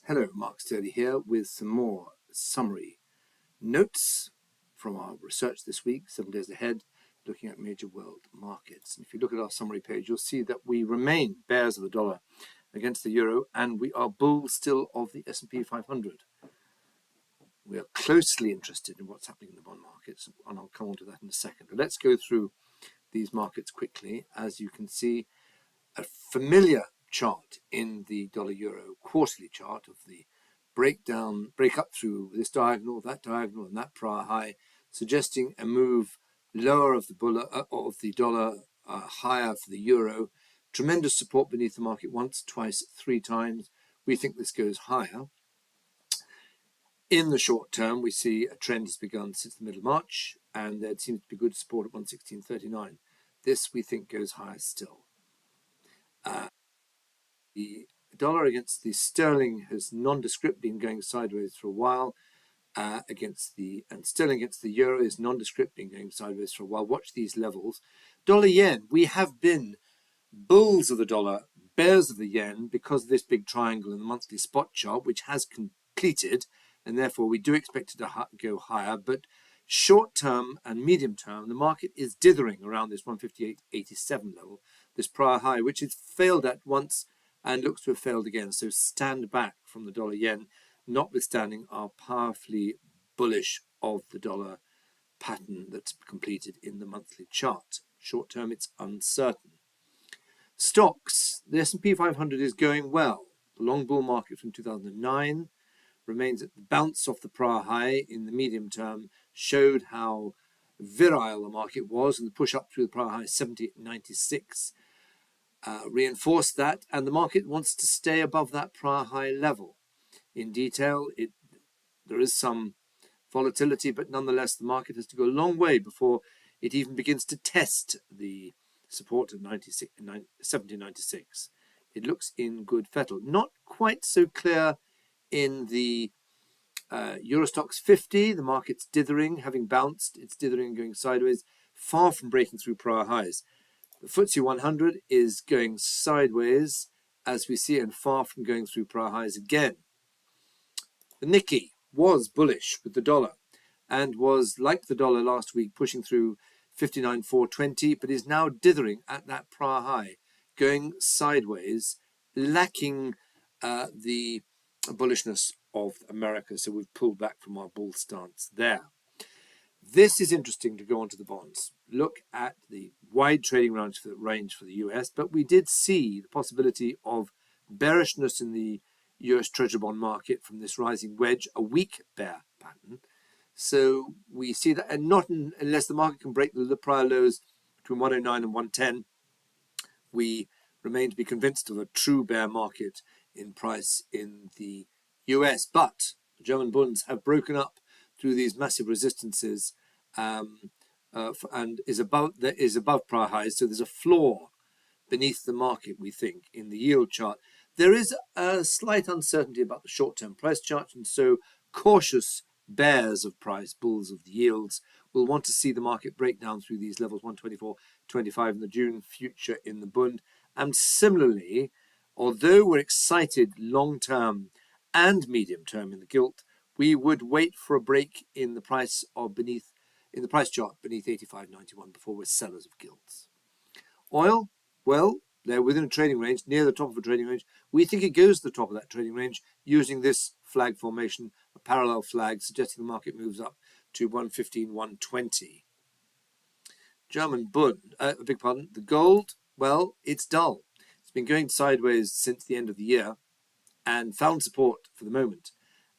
Hello, Mark Sturdy here with some more summary notes from our research this week, 7 days ahead, looking at major world markets. And if you look at our summary page, you'll see that we remain bears of the dollar against the euro, and we are bulls still of the S&P 500. We are closely interested in what's happening in the bond markets, and I'll come on to that in a second. But let's go through these markets quickly. As you can see, a familiar chart in the dollar euro quarterly chart of the break up through this diagonal, that diagonal, and that prior high, suggesting a move lower of the dollar, higher for the euro. Tremendous support beneath the market once, twice, three times. We think this goes higher. In the short term, we see a trend has begun since the middle of March, and there seems to be good support at 116.39. This we think goes higher still. The dollar against the sterling has nondescript been going sideways for a while. And sterling against the euro is nondescript, been going sideways for a while. Watch these levels. Dollar yen, we have been bulls of the dollar, bears of the yen, because of this big triangle in the monthly spot chart, which has completed, and therefore we do expect it to go higher. But short term and medium term, the market is dithering around this 158.87 level, this prior high, which has failed at once and looks to have failed again. So stand back from the dollar yen, notwithstanding our powerfully bullish of the dollar pattern that's completed in the monthly chart. Short term, it's uncertain. Stocks, the S&P 500 is going well. The long bull market from 2009 remains at the bounce off the prior high in the medium term, showed how virile the market was, and the push up through the prior high 70.96 reinforced that, and the market wants to stay above that prior high level. In detail, there is some volatility, but nonetheless the market has to go a long way before it even begins to test the support of 70.96. It looks in good fettle. Not quite so clear in the Eurostoxx 50. The market's dithering, having bounced. It's dithering and going sideways, far from breaking through prior highs. The FTSE 100 is going sideways, as we see, and far from going through prior highs again. The Nikkei was bullish with the dollar and was, like the dollar last week, pushing through 59.420, but is now dithering at that prior high, going sideways, lacking the bullishness of America. So we've pulled back from our bull stance there. This is interesting to go on to the bonds. Look at the wide trading range for the US, but we did see the possibility of bearishness in the US Treasury bond market from this rising wedge, a weak bear pattern. So we see that, and not unless the market can break the prior lows between 109 and 110, we remain to be convinced of a true bear market in price in the US. But the German Bunds have broken up through these massive resistances and is above prior highs. So there's a floor beneath the market, we think, in the yield chart. There is a slight uncertainty about the short-term price chart, and so cautious bears of price, bulls of the yields, will want to see the market break down through these levels, 124.25 in the June future in the Bund. And similarly, although we're excited long-term and medium-term in the gilt, we would wait for a break in the price chart beneath 85.91 before we're sellers of gilts. Oil, well, they're within a trading range, near the top of a trading range. We think it goes to the top of that trading range using this flag formation, a parallel flag, suggesting the market moves up to 115.120. German Bund, the gold, well, it's dull. It's been going sideways since the end of the year and found support for the moment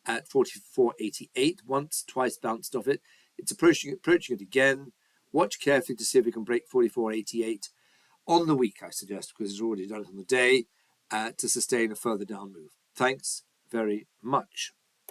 at 44.88, once, twice bounced off it. It's approaching it again. Watch carefully to see if we can break 44.88 on the week, I suggest, because it's already done it on the day, to sustain a further down move. Thanks very much.